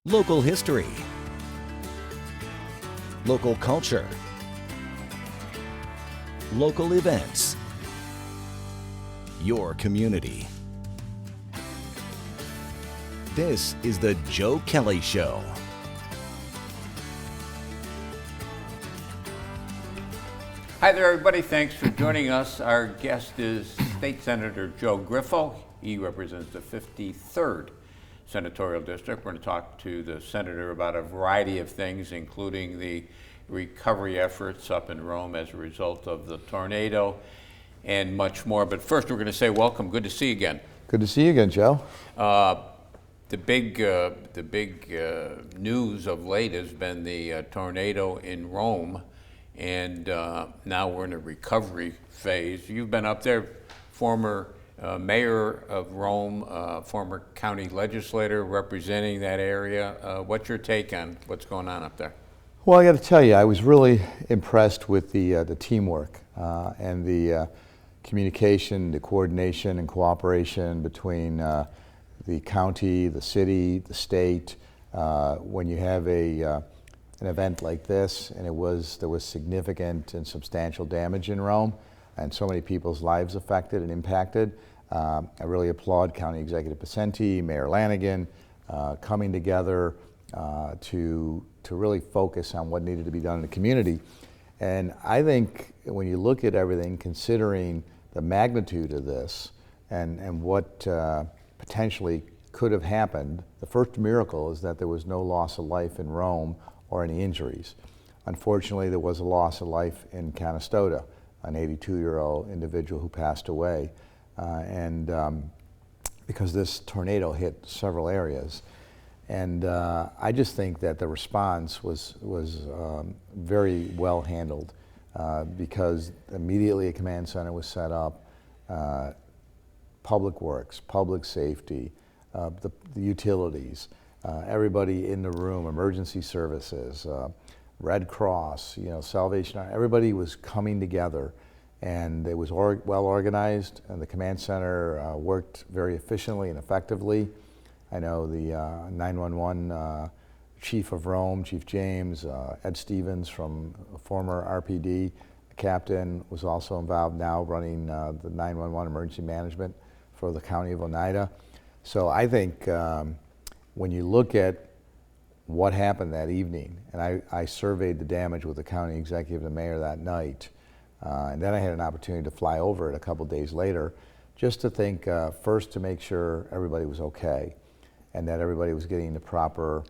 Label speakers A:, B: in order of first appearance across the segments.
A: local history, local culture, local events, your community. This is the Joe Kelly Show.
B: Hi there, everybody. Thanks for joining us. Our guest is State Senator Joe Griffo. He represents the 53rd Senatorial District. We're going to talk to the senator about a variety of things, including the recovery efforts up in Rome as a result of the tornado and much more. But first, we're going to say welcome. Good to see you again.
C: Good to see you again, Joe.
B: The big news of late has been the tornado in Rome, and now we're in a recovery phase. You've been up there, former mayor of Rome, former county legislator representing that area. What's your take on what's going on up there?
C: Well, I got to tell you, I was really impressed with the teamwork and the communication, the coordination and cooperation between the county, the city, the state. When you have an event like this, and there was significant and substantial damage in Rome, and so many people's lives affected and impacted. I really applaud County Executive Pacenti, Mayor Lanigan, coming together to really focus on what needed to be done in the community. And I think when you look at everything, considering the magnitude of this and what potentially could have happened, the first miracle is that there was no loss of life in Rome or any injuries. Unfortunately, there was a loss of life in Canastota, an 82-year-old individual who passed away, because this tornado hit several areas. And I just think that the response was very well handled because immediately a command center was set up. Public Works, Public Safety, the utilities, everybody in the room, emergency services, Red Cross, Salvation Army, everybody was coming together, and it was well organized, and the command center worked very efficiently and effectively. I know the 911 chief of Rome, Chief James, Ed Stevens from former RPD captain was also involved now running the 911 emergency management for the county of Oneida. So I think when you look at what happened that evening, and I surveyed the damage with the county executive and the mayor that night, and then I had an opportunity to fly over it a couple days later, just to think first to make sure everybody was okay and that everybody was getting the proper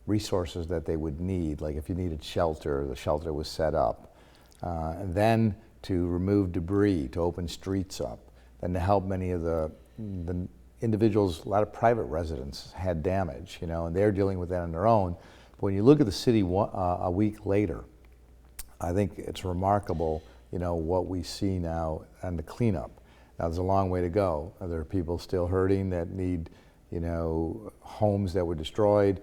C: resources that they would need. Like if you needed shelter, the shelter was set up. And then to remove debris, to open streets up, and to help many of the individuals. A lot of private residents had damage, and they're dealing with that on their own. But when you look at the city a week later, I think it's remarkable, what we see now on the cleanup. Now there's a long way to go. There are people still hurting that need, homes that were destroyed,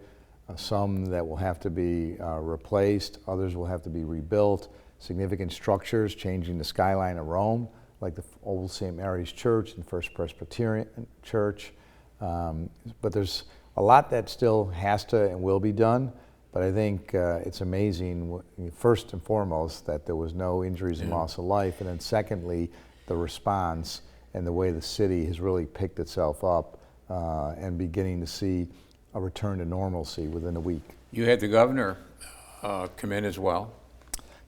C: some that will have to be replaced, others will have to be rebuilt, significant structures, changing the skyline of Rome, like the old St. Mary's Church and First Presbyterian Church. But there's a lot that still has to and will be done. But I think it's amazing, first and foremost, that there was no injuries and loss of life. And then secondly, the response and the way the city has really picked itself up and beginning to see a return to normalcy within a week.
B: You had the governor come in as well.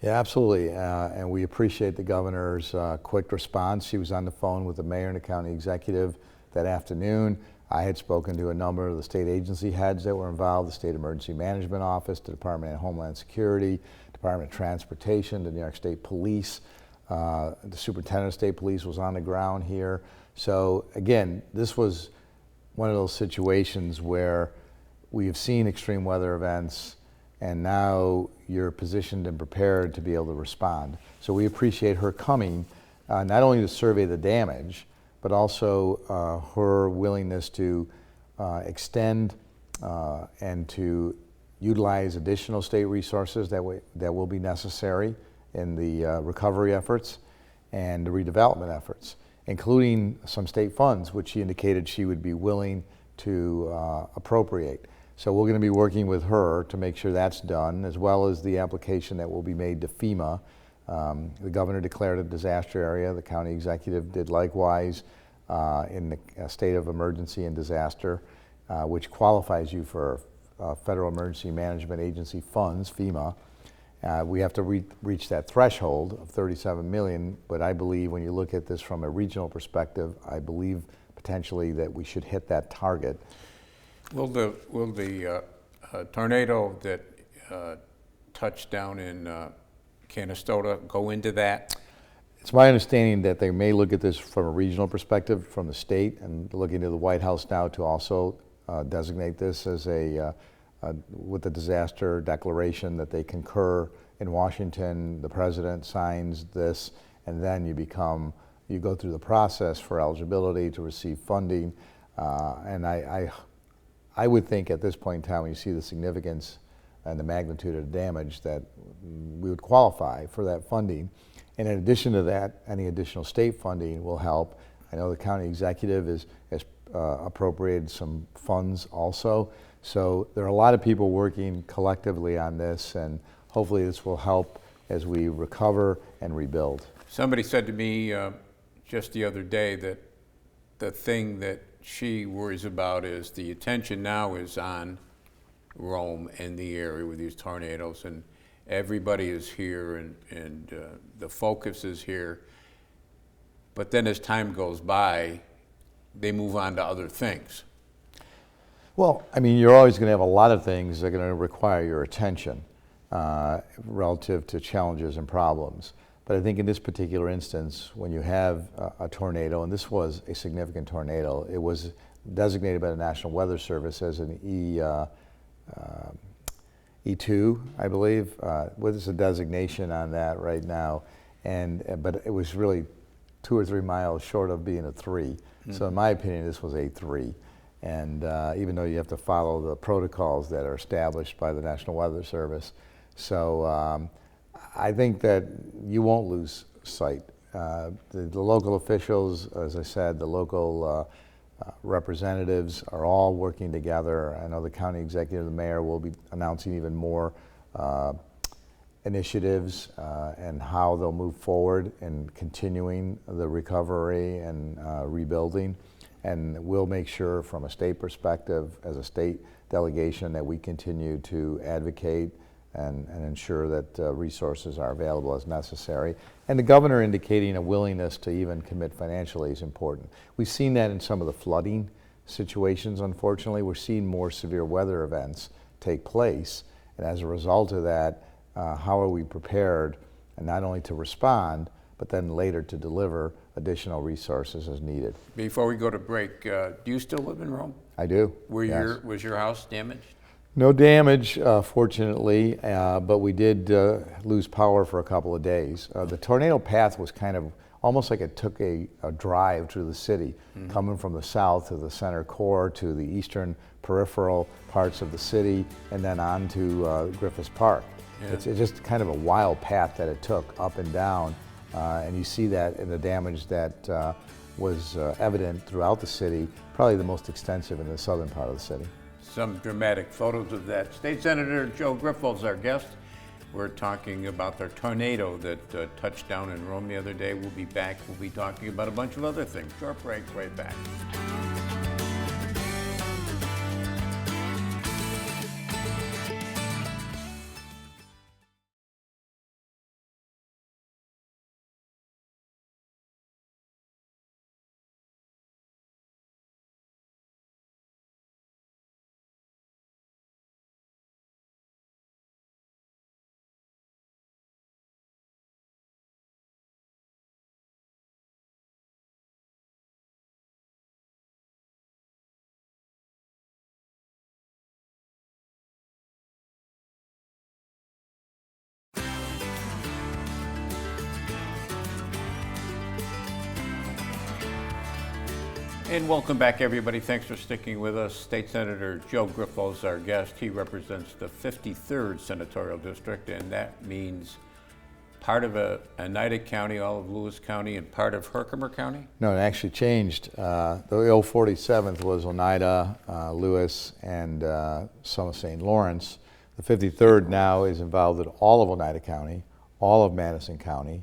C: Yeah, absolutely, and we appreciate the governor's quick response. She was on the phone with the mayor and the county executive that afternoon. I had spoken to a number of the state agency heads that were involved, the State Emergency Management Office, the Department of Homeland Security, Department of Transportation, the New York State Police. The Superintendent of State Police was on the ground here. So again, this was one of those situations where we've seen extreme weather events, and now you're positioned and prepared to be able to respond. So we appreciate her coming, not only to survey the damage, but also her willingness to extend and to utilize additional state resources that will be necessary in the recovery efforts and the redevelopment efforts, including some state funds, which she indicated she would be willing to appropriate. So we're going to be working with her to make sure that's done, as well as the application that will be made to FEMA. The governor declared a disaster area. The county executive did likewise in the state of emergency and disaster, which qualifies you for Federal Emergency Management Agency funds, FEMA. We have to reach that threshold of 37 million, but I believe when you look at this from a regional perspective, I believe potentially that we should hit that target.
B: Will the tornado that touched down in Canastota go into that?
C: It's my understanding that they may look at this from a regional perspective from the state, and looking to the White House now to also designate this as with the disaster declaration that they concur in Washington. The president signs this, and then you go through the process for eligibility to receive funding. And I would think at this point in time, when you see the significance and the magnitude of the damage, that we would qualify for that funding. And in addition to that, any additional state funding will help. I know the county executive has appropriated some funds also. So there are a lot of people working collectively on this, and hopefully this will help as we recover and rebuild.
B: Somebody said to me just the other day that the thing that she worries about is the attention now is on Rome and the area with these tornadoes, and everybody is here, and the focus is here. But then as time goes by, they move on to other things.
C: Well, I mean, you're always going to have a lot of things that are going to require your attention relative to challenges and problems. But I think in this particular instance, when you have a tornado, and this was a significant tornado, it was designated by the National Weather Service as an E2, I believe. What is the designation on that right now? But it was really 2 or 3 miles short of being a 3. Mm-hmm. So in my opinion, this was a 3. And even though you have to follow the protocols that are established by the National Weather Service. So I think that you won't lose sight. The local officials, as I said, the local representatives are all working together. I know the county executive, the mayor, will be announcing even more initiatives and how they'll move forward in continuing the recovery and rebuilding. And we'll make sure from a state perspective, as a state delegation, that we continue to advocate and ensure that resources are available as necessary. And the governor indicating a willingness to even commit financially is important. We've seen that in some of the flooding situations, unfortunately. We're seeing more severe weather events take place. And as a result of that, how are we prepared, and not only to respond, but then later to deliver additional resources as needed.
B: Before we go to break, do you still live in Rome?
C: I do.
B: Yes. Was your house damaged?
C: No damage, fortunately, but we did lose power for a couple of days. The tornado path was kind of almost like it took a drive through the city, mm-hmm. coming from the south to the center core to the eastern peripheral parts of the city, and then on to Griffiths Park. Yeah. It's just kind of a wild path that it took up and down. And you see that in the damage that was evident throughout the city, probably the most extensive in the southern part of the city.
B: Some dramatic photos of that. State Senator Joe Griffo is our guest. We're talking about the tornado that touched down in Rome the other day. We'll be back. We'll be talking about a bunch of other things. Short break, right back. And welcome back, everybody. Thanks for sticking with us. State Senator Joe Griffo is our guest. He represents the 53rd Senatorial District, and that means part of Oneida County, all of Lewis County, and part of Herkimer County?
C: No, it actually changed. The old 47th was Oneida, Lewis, and some of St. Lawrence. The 53rd now is involved in all of Oneida County, all of Madison County,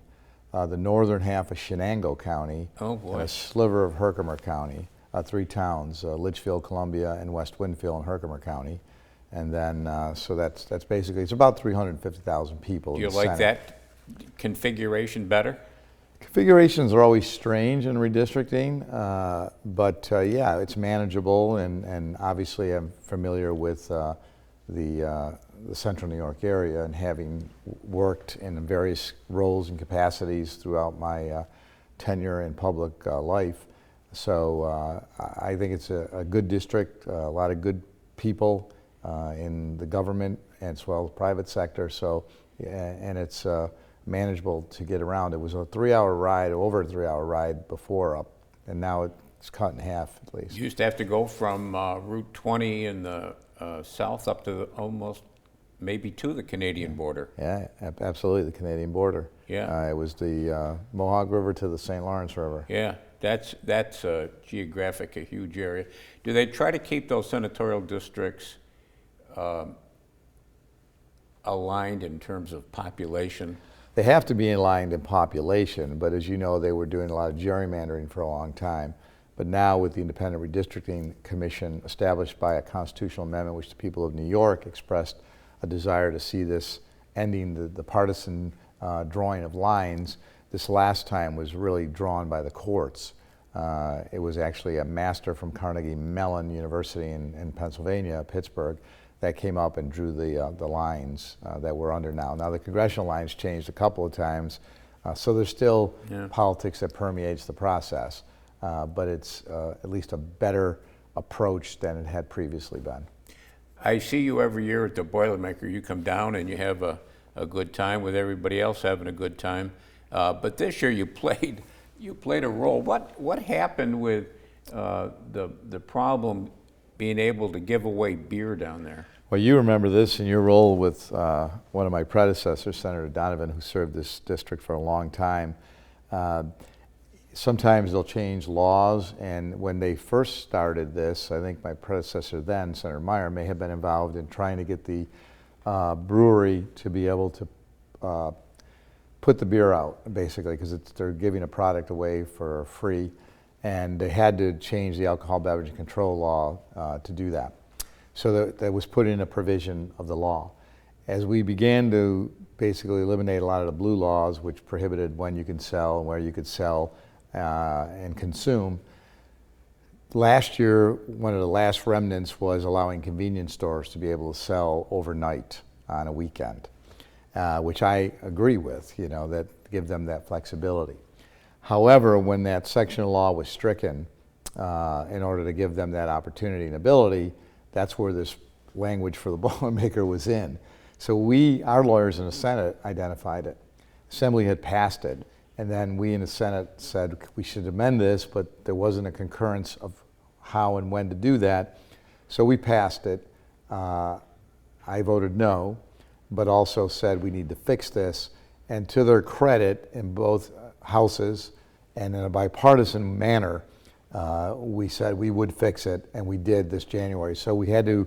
C: the northern half of Shenango County,
B: Oh, boy.
C: and a sliver of Herkimer County, 3 towns, Litchfield, Columbia, and West Winfield in Herkimer County. And then, so that's basically, it's about 350,000 people.
B: Do you
C: in the
B: like
C: Senate.
B: that configuration better?
C: Configurations are always strange in redistricting, but yeah, it's manageable, and obviously I'm familiar with the central New York area, and having worked in various roles and capacities throughout my tenure in public life. So I think it's a good district, a lot of good people in the government as well as private sector. So, and it's manageable to get around. It was a 3-hour ride, over a 3-hour ride before up, and now it's cut in half at least.
B: You used to have to go from Route 20 in the south up to almost maybe to the Canadian border.
C: Yeah, absolutely, the Canadian border.
B: Yeah.
C: It was the Mohawk River to the St. Lawrence River.
B: Yeah, that's geographic, a huge area. Do they try to keep those senatorial districts aligned in terms of population?
C: They have to be aligned in population, but as you know, they were doing a lot of gerrymandering for a long time. But now with the Independent Redistricting Commission established by a constitutional amendment, which the people of New York expressed a desire to see this ending the partisan drawing of lines, this last time was really drawn by the courts. It was actually a master from Carnegie Mellon University in Pennsylvania, Pittsburgh, that came up and drew the lines that we're under now. Now the congressional lines changed a couple of times, so there's still politics that permeates the process, but it's at least a better approach than it had previously been.
B: I see you every year at the Boilermaker. You come down and you have a good time with everybody else having a good time. But this year you played a role. What happened with the problem being able to give away beer down there?
C: Well, you remember this in your role with one of my predecessors, Senator Donovan, who served this district for a long time. Sometimes they'll change laws, and when they first started this, I think my predecessor then, Senator Meyer, may have been involved in trying to get the brewery to be able to put the beer out, basically, because they're giving a product away for free, and they had to change the alcohol beverage control law to do that. So that was put in a provision of the law. As we began to basically eliminate a lot of the blue laws, which prohibited when you could sell and where you could sell and consume, last year, one of the last remnants was allowing convenience stores to be able to sell overnight on a weekend, which I agree with, that give them that flexibility. However, when that section of law was stricken, in order to give them that opportunity and ability, that's where this language for the Boilermaker was in. So our lawyers in the Senate identified it. Assembly had passed it, and then we in the Senate said we should amend this, but there wasn't a concurrence of how and when to do that. So we passed it. I voted no, but also said we need to fix this. And to their credit, in both houses and in a bipartisan manner, we said we would fix it, and we did this January. So we had to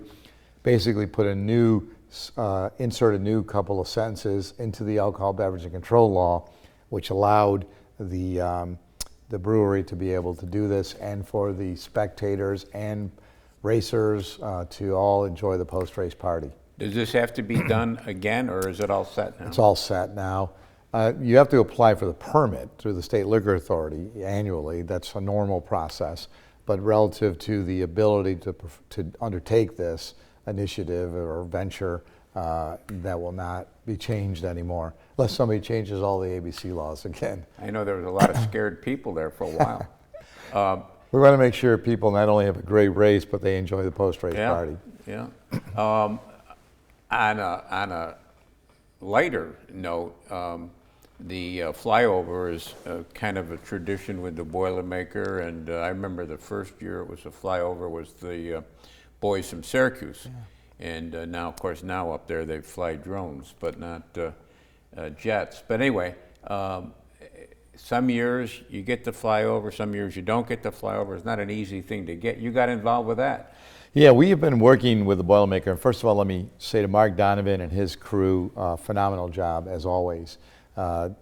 C: basically put insert a new couple of sentences into the alcohol beverage and control law, which allowed the brewery to be able to do this, and for the spectators and racers to all enjoy the post-race party.
B: Does this have to be done again, or is it all set now?
C: It's all set now. You have to apply for the permit through the State Liquor Authority annually. That's a normal process. But relative to the ability to undertake this initiative or venture, that will not be changed anymore, unless somebody changes all the ABC laws again.
B: I know there was a lot of scared people there for a while.
C: We want to make sure people not only have a great race, but they enjoy the post-race party.
B: Yeah. On a lighter note, the flyover is kind of a tradition with the Boilermaker, and I remember the first year it was a flyover was the boys from Syracuse, and now, of course, now up there they fly drones, but not jets. But anyway, some years you get to fly over, some years you don't get to fly over. It's not an easy thing to get. You got involved with that.
C: Yeah, we have been working with the Boilermaker. And first of all, let me say to Mark Donovan and his crew, phenomenal job as always. The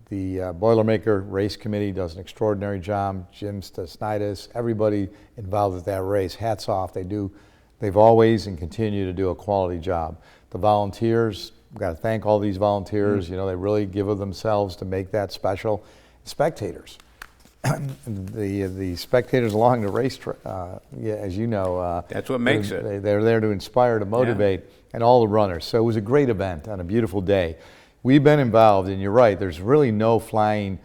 C: Boilermaker Race Committee does an extraordinary job. Jim Stasnidis, everybody involved with that race, hats off. They've always and continue to do a quality job. The volunteers, we've got to thank all these volunteers. You know, they really give of themselves to make that special. Spectators. The spectators along the race, yeah, as you know,
B: that's what makes it.
C: They're there to inspire, to motivate, and all the runners. So it was a great event on a beautiful day. We've been involved, and you're right, there's really no flying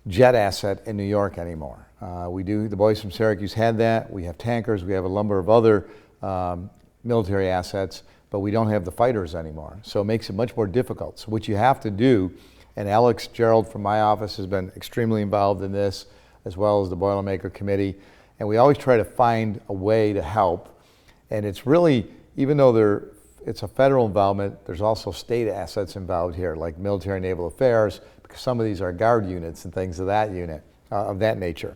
C: jet asset in New York anymore. The boys from Syracuse had that. We have tankers. We have a number of other military assets, but we don't have the fighters anymore. So it makes it much more difficult. So what you have to do, and Alex Gerald from my office has been extremely involved in this, as well as the Boilermaker Committee, and we always try to find a way to help. And it's really, even though it's a federal involvement, there's also state assets involved here, like military and naval affairs, because some of these are guard units and things of that nature.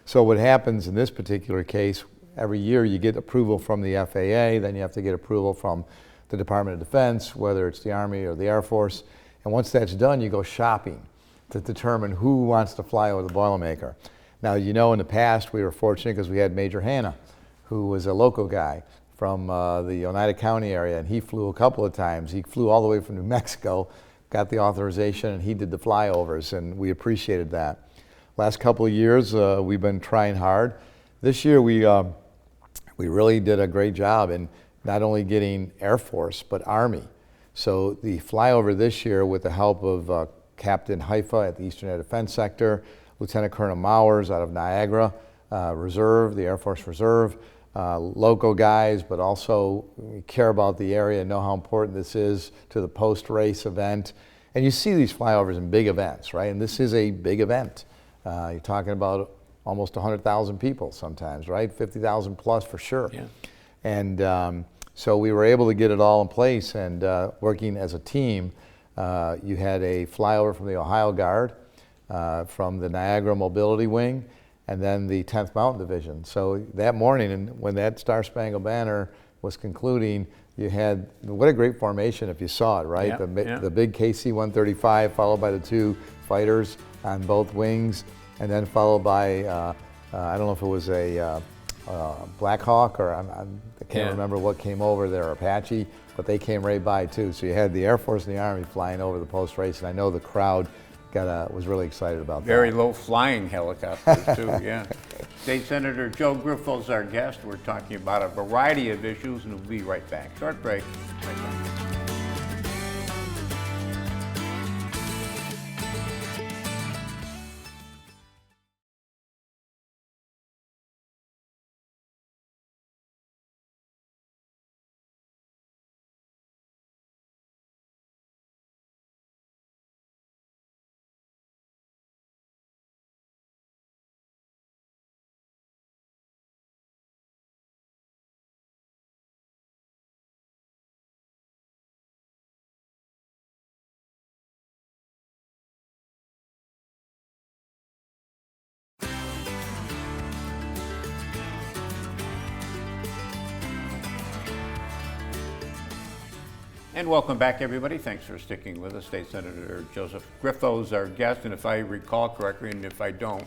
C: So what happens in this particular case, every year you get approval from the FAA, then you have to get approval from the Department of Defense, whether it's the Army or the Air Force. And once that's done, you go shopping to determine who wants to fly over the Boilermaker. Now, you know, in the past, we were fortunate because we had Major Hanna, who was a local guy from the Oneida County area, and he flew a couple of times. He flew all the way from New Mexico, got the authorization, and he did the flyovers, and we appreciated that. Last couple of years, we've been trying hard. This year, we really did a great job in not only getting Air Force, but Army. So the flyover this year, with the help of Captain Haifa at the Eastern Air Defense Sector, Lieutenant Colonel Mowers out of Niagara Reserve, the Air Force Reserve, local guys, but also we care about the area and know how important this is to the post-race event. And you see these flyovers in big events, right? And this is a big event. You're talking about almost 100,000 people sometimes, right? 50,000 plus for sure.
B: Yeah.
C: And so we were able to get it all in place, and working as a team, you had a flyover from the Ohio Guard, from the Niagara Mobility Wing, and then the 10th Mountain Division. So that morning, and when that Star Spangled Banner was concluding, you had, what a great formation if you saw it, right?
B: Yeah,
C: The big KC-135 followed by the two fighters on both wings, and then followed by, I don't know if it was a Black Hawk, or I can't remember what came over there, Apache, but they came right by too. So you had the Air Force and the Army flying over the post race, and I know the crowd was really excited about that.
B: Very low flying helicopters too, yeah. State Senator Joe Griffo is our guest. We're talking about a variety of issues, and we'll be right back. Short break. Right back. And welcome back, everybody. Thanks for sticking with us. State Senator Joseph Griffo is our guest, and if I recall correctly, and if I don't,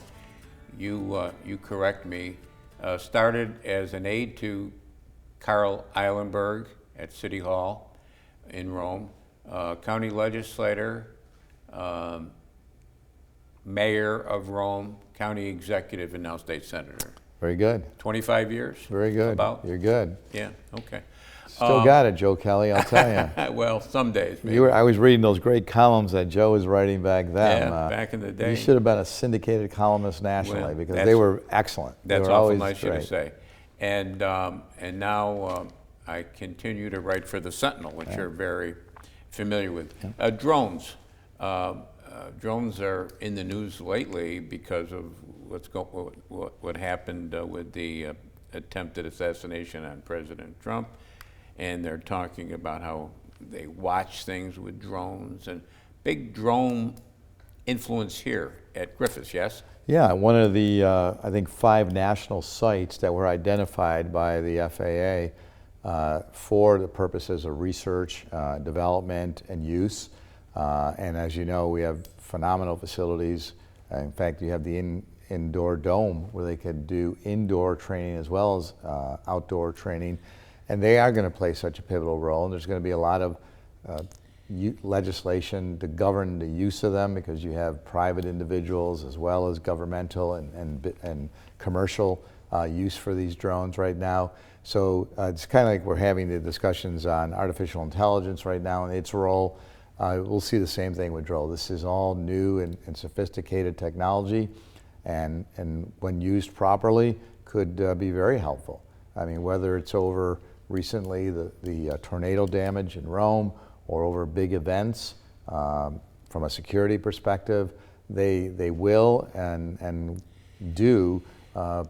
B: you correct me, started as an aide to Carl Eilenberg at City Hall in Rome, county legislator, mayor of Rome, county executive, and now state senator.
C: Very good.
B: 25 years?
C: Very good.
B: About?
C: You're good.
B: Yeah, okay.
C: Still got it, Joe Kelly, I'll tell you.
B: Well, some days, maybe.
C: I was reading those great columns that Joe was writing back then.
B: Yeah, back in the day.
C: You should have been a syndicated columnist nationally, because they were excellent.
B: That's awful nice of you to say. And now I continue to write for the Sentinel, which you're very familiar with. Drones. Drones are in the news lately because of what happened with the attempted assassination on President Trump. And they're talking about how they watch things with drones, and big drone influence here at Griffiths, yes?
C: Yeah, one of the, I think, 5 national sites that were identified by the FAA for the purposes of research, development, and use. And as you know, we have phenomenal facilities. In fact, you have the indoor dome where they could do indoor training as well as outdoor training. And they are going to play such a pivotal role. And there's going to be a lot of legislation to govern the use of them, because you have private individuals as well as governmental and commercial use for these drones right now. So it's kind of like we're having the discussions on artificial intelligence right now and its role. We'll see the same thing with drone. This is all new and sophisticated technology, and when used properly could be very helpful. I mean, whether it's over recently the tornado damage in Rome, or over big events, from a security perspective, they will and do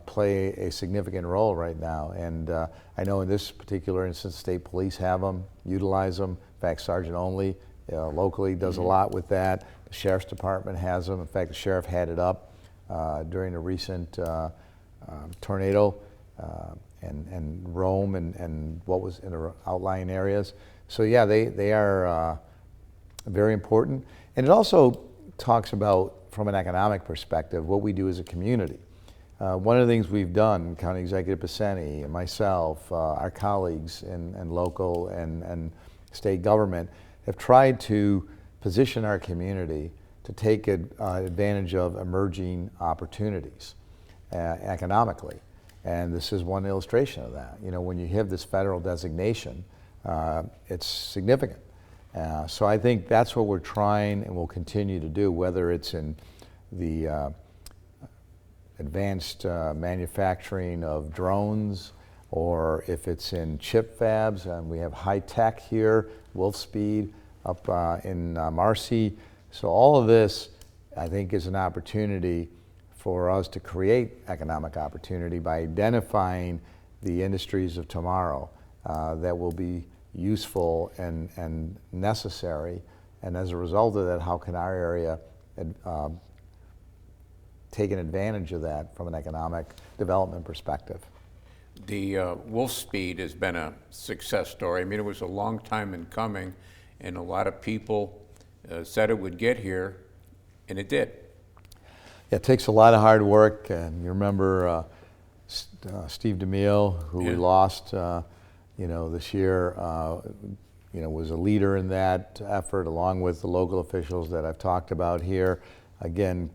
C: play a significant role right now. And I know in this particular instance, state police have them, utilize them. In fact, Sergeant Only locally does a lot with that. The Sheriff's Department has them. In fact, the Sheriff had it up during a recent tornado and Rome and what was in the outlying areas. So yeah, they are very important. And it also talks about, from an economic perspective, what we do as a community. One of the things we've done, County Executive Pacini and myself, our colleagues in local and state government, have tried to position our community to take advantage of emerging opportunities economically. And this is one illustration of that. You know, when you have this federal designation, it's significant. So I think that's what we're trying and will continue to do, whether it's in the advanced manufacturing of drones, or if it's in chip fabs. And we have high tech here, Wolfspeed up in Marcy. So all of this, I think, is an opportunity for us to create economic opportunity by identifying the industries of tomorrow that will be useful and necessary. And as a result of that, how can our area take an advantage of that from an economic development perspective?
B: The Wolfspeed has been a success story. I mean, it was a long time in coming, and a lot of people said it would get here, and it did.
C: Yeah, it takes a lot of hard work, and you remember Steve DeMille, who we lost, this year, was a leader in that effort, along with the local officials that I've talked about here. Again,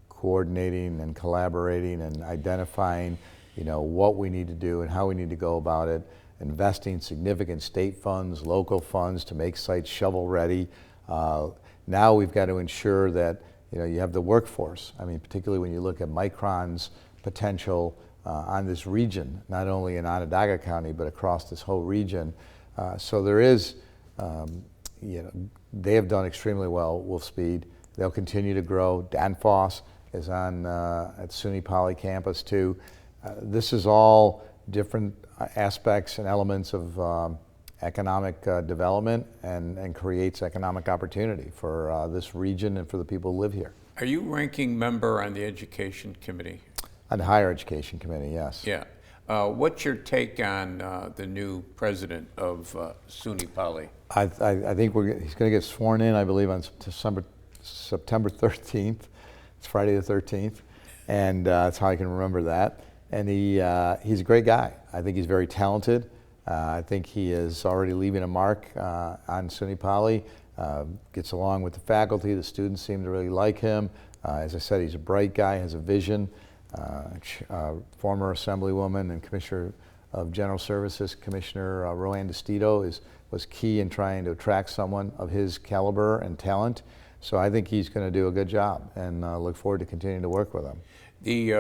C: coordinating and collaborating and identifying, what we need to do and how we need to go about it, investing significant state funds, local funds to make sites shovel ready. Now we've got to ensure that you have the workforce. I mean, particularly when you look at Micron's potential on this region, not only in Onondaga County, but across this whole region. So there is, they have done extremely well, Wolfspeed. They'll continue to grow. Danfoss is on at SUNY Poly campus too. This is all different aspects and elements of economic development and creates economic opportunity for this region and for the people who live here.
B: Are you ranking member on the Education Committee?
C: On the Higher Education Committee, yes.
B: Yeah. What's your take on the new president of SUNY Poly?
C: I think he's going to get sworn in, I believe, on September 13th. It's Friday the 13th, and that's how I can remember that. And he's a great guy. I think he's very talented. I think he is already leaving a mark on SUNY Poly. Gets along with the faculty. The students seem to really like him. As I said, he's a bright guy, has a vision. Former Assemblywoman and Commissioner of General Services, Commissioner Roanne DeStito, was key in trying to attract someone of his caliber and talent. So I think he's going to do a good job, and look forward to continuing to work with him.
B: The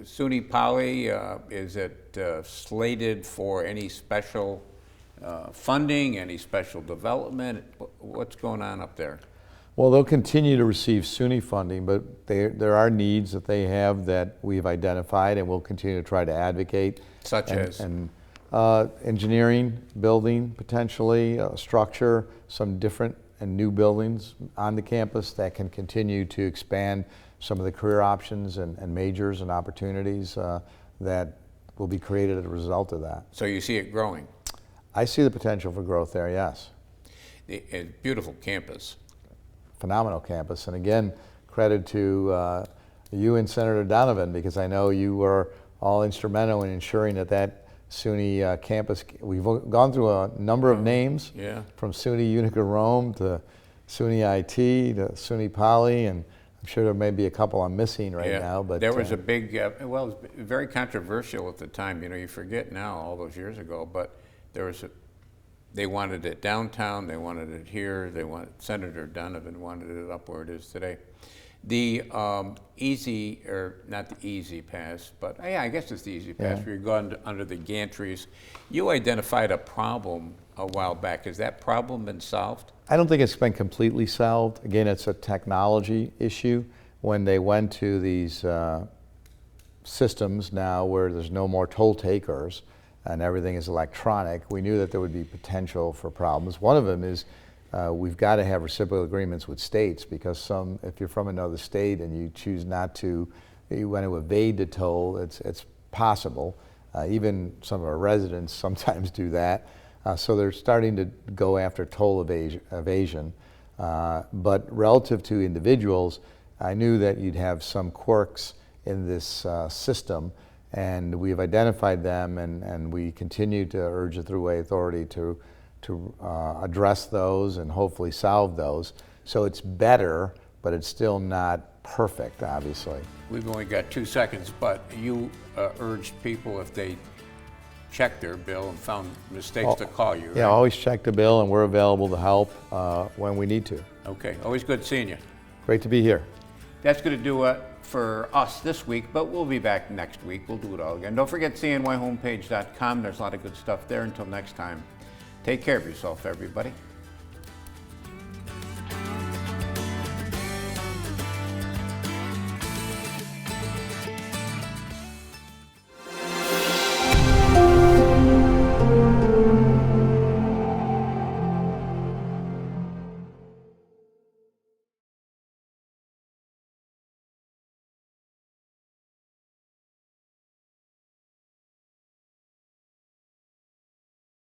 B: SUNY Poly, is it slated for any special funding, any special development? What's going on up there?
C: Well, they'll continue to receive SUNY funding, but there are needs that they have that we've identified, and we'll continue to try to advocate.
B: Such as?
C: And engineering, building potentially, structure, some different and new buildings on the campus that can continue to expand some of the career options and majors and opportunities that will be created as a result of that.
B: So you see it growing?
C: I see the potential for growth there, yes.
B: A beautiful campus.
C: Phenomenal campus. And again, credit to you and Senator Donovan, because I know you were all instrumental in ensuring that SUNY campus, we've gone through a number of names, from SUNY Unica Rome to SUNY IT to SUNY Poly, and I'm sure there may be a couple I'm missing right now. But
B: there was a big, well, it was very controversial at the time. You know, you forget now, all those years ago, but there was they wanted it downtown, they wanted it here, Senator Donovan wanted it up where it is today. The easy, or not the easy pass, but yeah, I guess it's the easy pass, where you're going under the gantries. You identified a problem a while back. Has that problem been solved?
C: I don't think it's been completely solved. Again, it's a technology issue. When they went to these systems now where there's no more toll takers and everything is electronic, we knew that there would be potential for problems. One of them is we've got to have reciprocal agreements with states, because if you're from another state and you choose not to, you want to evade the toll, it's possible. Even some of our residents sometimes do that. So they're starting to go after toll evasion. But relative to individuals, I knew that you'd have some quirks in this system, and we've identified them, and we continue to urge the Thruway Authority to address those and hopefully solve those. So it's better, but it's still not perfect, obviously.
B: We've only got 2 seconds, but you urged people, if they checked their bill and found mistakes, to call you, right?
C: Yeah, always check the bill, and we're available to help when we need to.
B: Okay, always good seeing you.
C: Great to be here.
B: That's going to do it for us this week, but we'll be back next week. We'll do it all again. Don't forget cnyhomepage.com. There's a lot of good stuff there. Until next time, take care of yourself, everybody.